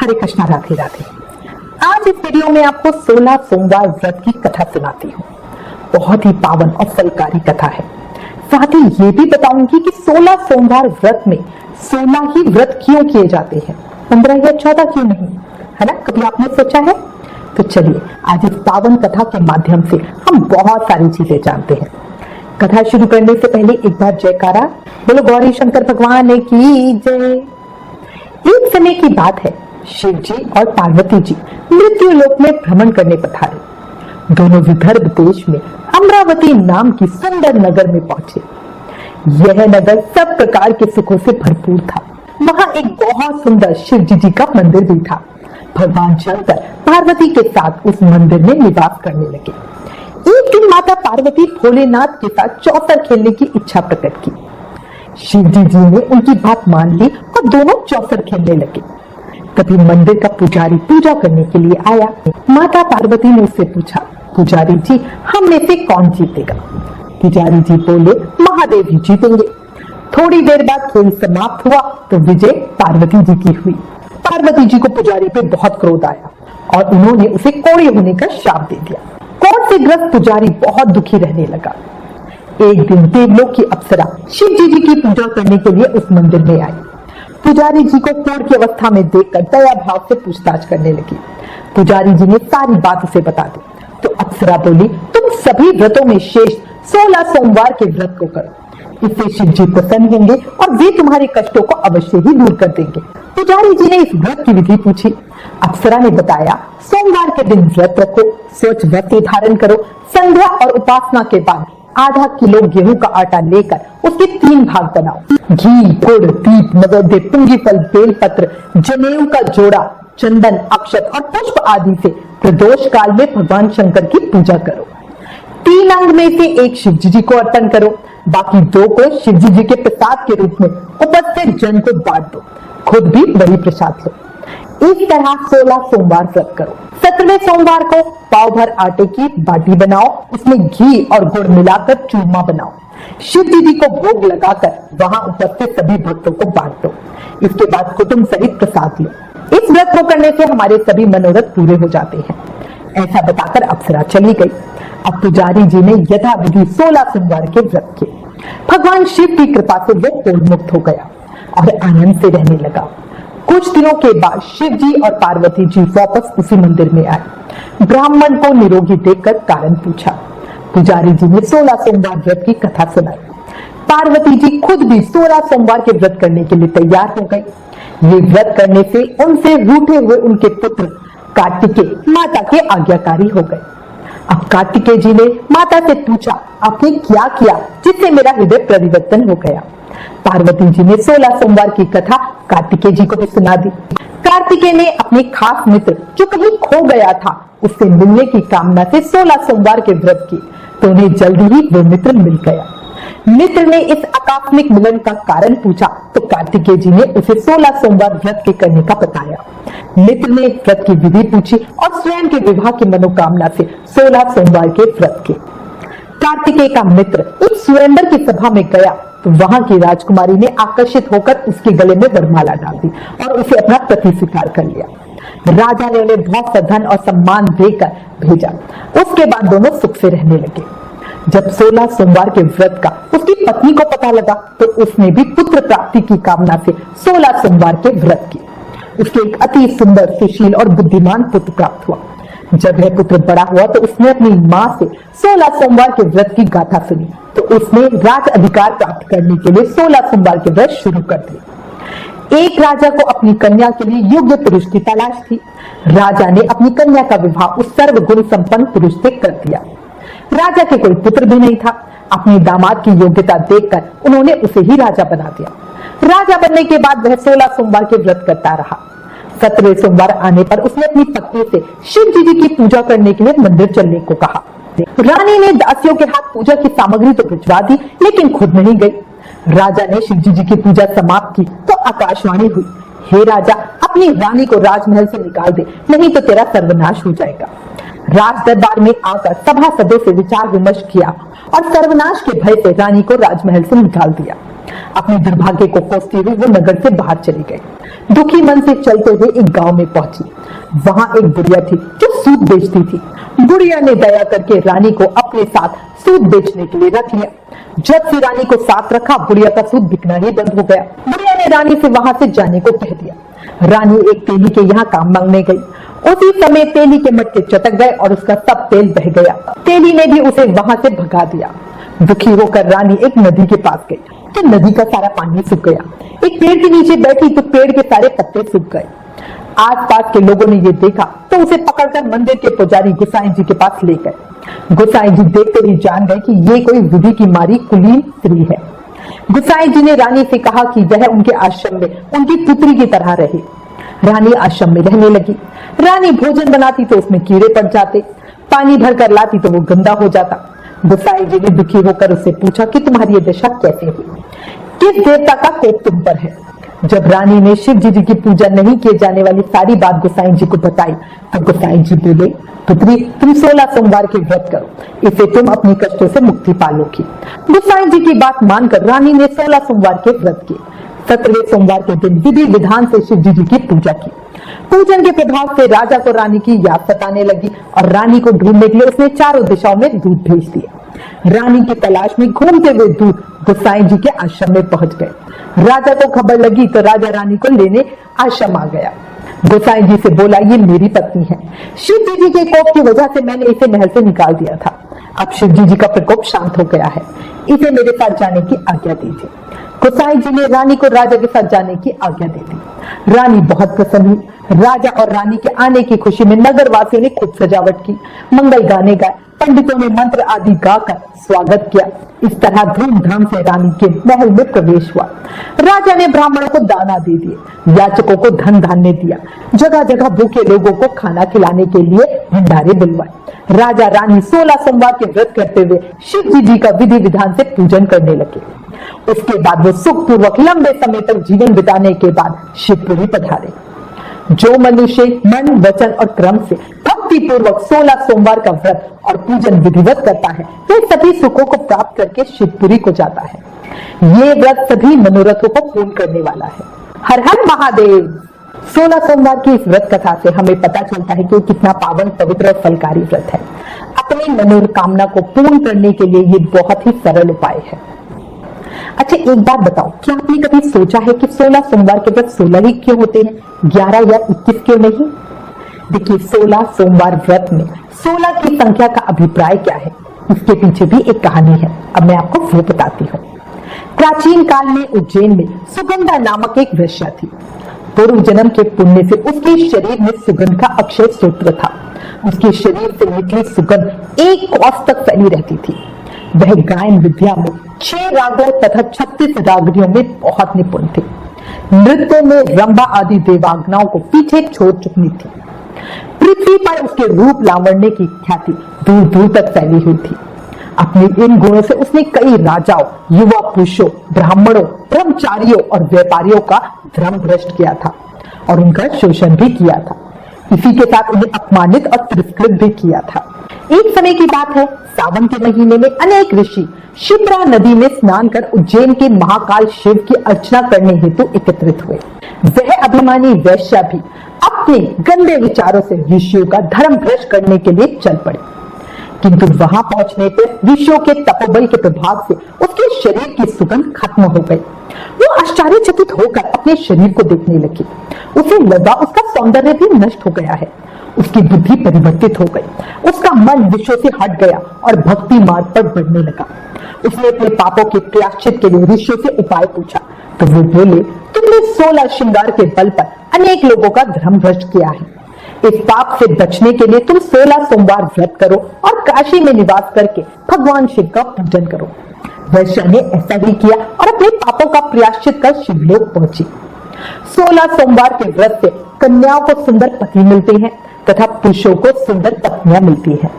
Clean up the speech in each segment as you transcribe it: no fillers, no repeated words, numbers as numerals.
हरे कृष्णा, राधे राधे। आज इस वीडियो में आपको 16 सोमवार व्रत की कथा सुनाती हूँ। बहुत ही पावन और फलकारी कथा है। साथ ही ये भी बताऊंगी कि 16 सोमवार व्रत में 16 ही व्रत क्यों किए जाते हैं, 15 या 14 क्यों नहीं, है ना? कभी आपने सोचा है? तो चलिए आज इस पावन कथा के माध्यम से हम बहुत सारी चीजें जानते हैं। कथा शुरू करने से पहले एक बार जयकारा बोलो, गौरी शंकर भगवान की जय। एक समय की बात है, शिव जी और पार्वती जी मृत्यु लोक में भ्रमण करने पधारे। दोनों विदर्भ देश में अमरावती नाम की सुंदर नगर में पहुंचे। यह नगर सब प्रकार के सुखों से भरपूर था। वहां एक बहुत सुंदर शिव जी का मंदिर भी था। भगवान शंकर पार्वती के साथ उस मंदिर में निवास करने लगे। एक दिन माता पार्वती भोलेनाथ के साथ चौसर खेलने की इच्छा प्रकट की। शिव जी ने उनकी बात मान ली और दोनों चौसर खेलने लगे। तभी मंदिर का पुजारी पूजा करने के लिए आया। माता पार्वती ने उससे पूछा, पुजारी जी, हम में से कौन जीतेगा? पुजारी जी बोले, महादेव ही जीतेंगे। थोड़ी देर बाद खेल समाप्त हुआ तो विजय पार्वती जी की हुई। पार्वती जी को पुजारी पे बहुत क्रोध आया और उन्होंने उसे कोढ़े होने का श्राप दे दिया। कोढ़ से ग्रस्त पुजारी बहुत दुखी रहने लगा। एक दिन देवलोक की अप्सरा शिव जी की पूजा करने के लिए उस मंदिर में आई। पुजारी जी को कोढ़ की अवस्था में देखकर दया भाव से पूछताछ करने लगी। पुजारी जी ने सारी बात उसे बता दी तो अप्सरा बोली, तुम सभी व्रतों में शेष 16 सोमवार के व्रत को करो। इससे शिव जी प्रसन्न होंगे और वे तुम्हारे कष्टों को अवश्य ही दूर कर देंगे। पुजारी जी ने इस व्रत की विधि पूछी। अप्सरा ने बताया, सोमवार के दिन व्रत रखो, स्वच्छ वस्त्र धारण करो, संध्या और उपासना के बाद आधा किलो गेहूं का आटा लेकर उसके 3 भाग बनाओ। घी, गुड़, दीप, नैवेद्य, पुंगी फल, बेलपत्र, जनेऊ का जोड़ा, चंदन, अक्षत और पुष्प आदि से प्रदोष काल में भगवान शंकर की पूजा करो। 3 अंग में से एक शिव जी को अर्पण करो, बाकी 2 को शिव जी के प्रसाद के रूप में उपस्थित जन को बांट दो। खुद भी वही प्रसाद लो। इस तरह 16 सोमवार व्रत करो। 17वें सोमवार को पाव भर आटे की बाटी बनाओ, उसमें घी और गुड़ मिलाकर चूरमा बनाओ। शिव जी को भोग लगाकर वहां उपस्थित सभी भक्तों को बांट दो। इसके बाद कुटुंब सहित प्रसाद लो। इस व्रत को करने से हमारे सभी मनोरथ पूरे हो जाते हैं। ऐसा बताकर अप्सरा चली गई। अब पुजारी जी ने यथाविधि 16 सोमवार के व्रत किए। भगवान शिव की कृपा से वो कोढ़ मुक्त हो गया और आनंद से रहने लगा। कुछ दिनों के बाद शिव जी और पार्वती जी वापस उसी मंदिर में आए। ब्राह्मण को निरोगी देखकर कारण पूछा। पुजारी जी ने 16 सोमवार व्रत की कथा सुनाई। पार्वती जी खुद भी 16 सोमवार के व्रत करने के लिए तैयार हो गई। ये व्रत करने से उनसे रूठे हुए उनके पुत्र कार्तिकेय माता के आज्ञाकारी हो गए। अब कार्तिकेय जी ने माता से पूछा, आपने क्या किया जिससे मेरा हृदय परिवर्तन हो गया? पार्वती जी ने 16 सोमवार की कथा कार्तिकेय जी को भी सुना दी। कार्तिकेय ने अपने खास मित्र जो कहीं खो गया था उससे मिलने की कामना से 16 सोमवार के व्रत किए तो उन्हें जल्दी ही वो मित्र मिल गया। मित्र ने इस आकस्मिक मिलन का कारण पूछा तो कार्तिकेय जी ने उसे 16 सोमवार व्रत के करने का बताया। मित्र ने व्रत की विधि पूछी और स्वयं के विवाह की मनोकामना से 16 सोमवार के व्रत किए। कार्तिकेय का मित्र एक स्वयंवर की सभा में गया तो वहां की राजकुमारी ने आकर्षित होकर उसके गले में वरमाला डाल दी और उसे अपना पति स्वीकार कर लिया। राजा ने उन्हें बहुत सा धन और सम्मान देकर भेजा। उसके बाद दोनों सुख से रहने लगे। जब 16 सोमवार के व्रत का उसकी पत्नी को पता लगा तो उसने भी पुत्र प्राप्ति की कामना से 16 सोमवार के व्रत किए। उसके एक अति सुंदर, सुशील और बुद्धिमान पुत्र प्राप्त हुआ। जब यह पुत्र बड़ा हुआ तो उसने अपनी माँ से 16 सोमवार के व्रत की गाथा सुनी तो उसने राज अधिकार प्राप्त करने के लिए 16 सोमवार के व्रत शुरू कर दिए। एक राजा को अपनी कन्या के लिए योग्य पुरुष की तलाश थी। राजा ने अपनी कन्या का विवाह उस सर्वगुण संपन्न पुरुष से कर दिया। राजा के कोई पुत्र भी नहीं था। अपने दामाद की योग्यता देखकर उन्होंने उसे ही राजा बना दिया। राजा बनने के बाद वह 16 सोमवार के व्रत करता रहा। 17वें सोमवार आने पर उसने अपनी पत्नी से शिव जी की पूजा करने के लिए मंदिर चलने को कहा। रानी ने दासियों के हाथ पूजा की सामग्री तो भिजवा दी लेकिन खुद नहीं गई। राजा ने शिव जी की पूजा समाप्त की तो आकाशवाणी हुई, हे राजा, अपनी रानी को राजमहल से निकाल दे, नहीं तो तेरा सर्वनाश हो जाएगा। राज दरबार में आकर सभासदों से विचार विमर्श किया और सर्वनाश के भय से रानी को राजमहल से निकाल दिया। अपने दुर्भाग्य को कोसते हुए वो नगर से बाहर चली गई। दुखी मन से चलते हुए एक गांव में पहुंची। वहां एक बुढ़िया थी जो सूत बेचती थी। बुढ़िया ने दया करके रानी को अपने साथ सूत बेचने के लिए रख लिया। जब से रानी को साथ रखा, बुढ़िया का सूत बिकना ही बंद हो गया। बुढ़िया ने रानी से वहां से जाने को कह दिया। रानी एक तेली के यहाँ काम मांगने गई। उसी समय तेली के मटके चटक गए और उसका सब तेल बह गया। तेली ने भी उसे वहां से भगा दिया। दुखी होकर रानी एक नदी के पास गई तो नदी का सारा पानी सूख गया। एक पेड़ के नीचे बैठी तो पेड़ के सारे पत्ते सूख गए। आसपास के लोगों ने ये देखा तो उसे पकड़कर मंदिर के पुजारी गुसाई जी के पास ले गए। गुसाई जी देखते ही जान गए कि ये कोई विधि की मारी कुलीन स्त्री है। गुसाई जी ने रानी से कहा कि वह उनके आश्रम में उनकी पुत्री की तरह रहे। रानी आश्रम में रहने लगी। रानी भोजन बनाती तो उसमें कीड़े पड़ जाते, पानी भरकर लाती तो वो गंदा हो जाता। गुसाई जी ने दुखी होकर उससे पूछा कि तुम्हारी ये दशा कैसे हुई, किस देवता का कोप तुम पर है। जब रानी ने शिव जी की पूजा नहीं किए जाने वाली सारी बात गुसाई जी को बताई तो गुसाई जी बोले, पुत्री तुम 16 सोमवार के व्रत करो, इससे तुम अपने कष्टों से मुक्ति पालोगी। गुसाई जी की बात मानकर रानी ने 16 सोमवार के व्रत किए। 17वें सोमवार के दिन विधि विधान से शिव जी की पूजा की। पूजन के प्रभाव से राजा को रानी की याद सताने लगी और रानी को ढूंढने के लिए उसने चारों दिशाओं में दूत भेज दिए। रानी की तलाश में घूमते हुए दूत गुसाई जी के आश्रम में पहुंच गए। राजा को खबर लगी तो राजा रानी को लेने आश्रम आ गया। गुसाई जी से बोला, ये मेरी पत्नी है। शिव जी के कोप की वजह से मैंने इसे महल से निकाल दिया था। अब शिव जी का प्रकोप शांत हो गया है, इसे मेरे साथ जाने की आज्ञा दीजिए। गुसाई जी ने रानी को राजा के साथ जाने की आज्ञा दे दी। रानी बहुत प्रसन्न हुई। राजा और रानी के आने की खुशी में नगर वासियों ने खूब सजावट की, मंगल गाने गाए, पंडितों ने मंत्र आदि गाकर स्वागत किया। इस तरह धूमधाम से रानी के महल में प्रवेश हुआ। राजा ने ब्राह्मणों को दाना दे दिए, याचकों को धन धान्य दिया, जगह जगह भूखे लोगों को खाना खिलाने के लिए भंडारे बुलवाए। राजा रानी 16 सोमवार के व्रत करते हुए शिव जी का विधि विधान से पूजन करने लगे। उसके बाद वो सुख पूर्वक लंबे समय तक जीवन बिताने के बाद शिवपुरी पधारे। जो मनुष्य मन वचन और क्रम से भक्ति पूर्वक 16 सोमवार का व्रत और पूजन विधिवत करता है वह सभी सुखों को प्राप्त करके शिवपुरी को जाता है। ये व्रत सभी मनोरथों को पूर्ण करने वाला है। हर हर महादेव। 16 सोमवार की इस व्रत कथा से हमें पता चलता है कि कितना पावन पवित्र और फलकारी व्रत है। अपनी मनोकामना को पूर्ण करने के लिए ये बहुत ही सरल उपाय है। अच्छा एक बात बताओ, क्या आपने कभी सोचा है कि 16 सोमवार के व्रत 16 ही क्यों होते हैं, 11 या 21 क्यों नहीं? देखिए 16 सोमवार व्रत में 16 की संख्या का अभिप्राय क्या है, इसके पीछे भी एक कहानी है। अब मैं आपको वो बताती हूँ। प्राचीन काल में उज्जैन में सुगंधा नामक एक वेश्या थी। पूर्व जन्म के पुण्य से उसके शरीर में सुगंध का अक्षय सूत्र था। उसके शरीर से निकली सुगंध 1 कोस तक फैली रहती थी। वह गायन विद्या में 6 रागों तथा 36 रागनियों में बहुत निपुण थी। नृत्य में रंभा आदि देवांगनाओं को पीछे छोड़ चुकी थी। पृथ्वी पर उसके रूप लावण्य की ख्याति दूर दूर तक फैली हुई थी। अपने इन गुणों से उसने कई राजाओं, युवा पुरुषों, ब्राह्मणों, ब्रह्मचारियों और व्यापारियों का धर्म भ्रष्ट किया था और उनका शोषण भी किया था। इसी के साथ उन्हें अपमानित और तिरस्कृत भी किया था। एक समय की बात है, सावन के महीने में अनेक ऋषि शिप्रा नदी में स्नान कर उज्जैन के महाकाल शिव की अर्चना करने हेतु एकत्रित हुए। वह अभिमानी वैश्या भी अपने गंदे विचारों से ऋषियों का धर्म भ्रष्ट करने के लिए चल पड़े। किंतु वहां पहुंचने पर ऋषियों के तपोबल के प्रभाव से उसके शरीर की सुगंध खत्म हो गई। वो आश्चर्यचकित होकर अपने शरीर को देखने लगी। उसे लगा उसका सौंदर्य भी नष्ट हो गया है। उसकी बुद्धि परिवर्तित हो गई। उसका मन विषयों से हट गया और भक्ति मार्ग पर बढ़ने लगा। उसने अपने पापों के प्रायश्चित के लिए ऋषियों से उपाय पूछा तो वो बोले, तुमने 16 श्रृंगार के बल पर अनेक लोगों का धर्म भ्रष्ट किया है। इस पाप से बचने के लिए तुम 16 सोमवार व्रत करो और काशी में निवास करके भगवान शिव का पूजन करो। वैश्या ने ऐसा ही किया और अपने पापों का प्रायश्चित कर शिवलोक पहुंची। 16 सोमवार के व्रत से कन्याओं को सुंदर पति मिलते हैं तथा पुरुषों को सुंदर पत्नियां मिलती हैं।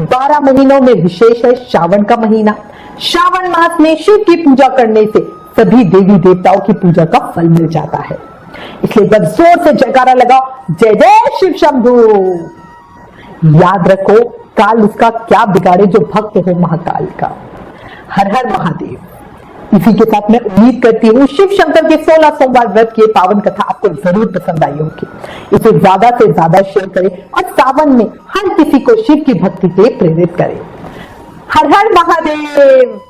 12 महीनों में विशेष है श्रावण का महीना। श्रावण मास में शिव की पूजा करने से सभी देवी देवताओं की पूजा का फल मिल जाता है। इसलिए बस जोर से जयकारा लगाओ, जय जय शिव शंभू। याद रखो, काल उसका क्या बिगाड़े जो भक्त हो महाकाल का। हर हर महादेव। इसी के साथ मैं उम्मीद करती हूँ शिव शंकर के 16 सोमवार व्रत की पावन कथा आपको जरूर पसंद आई होगी। इसे ज्यादा से ज्यादा शेयर करें और सावन में हर किसी को शिव की भक्ति पे प्रेरित करें। हर हर महादेव।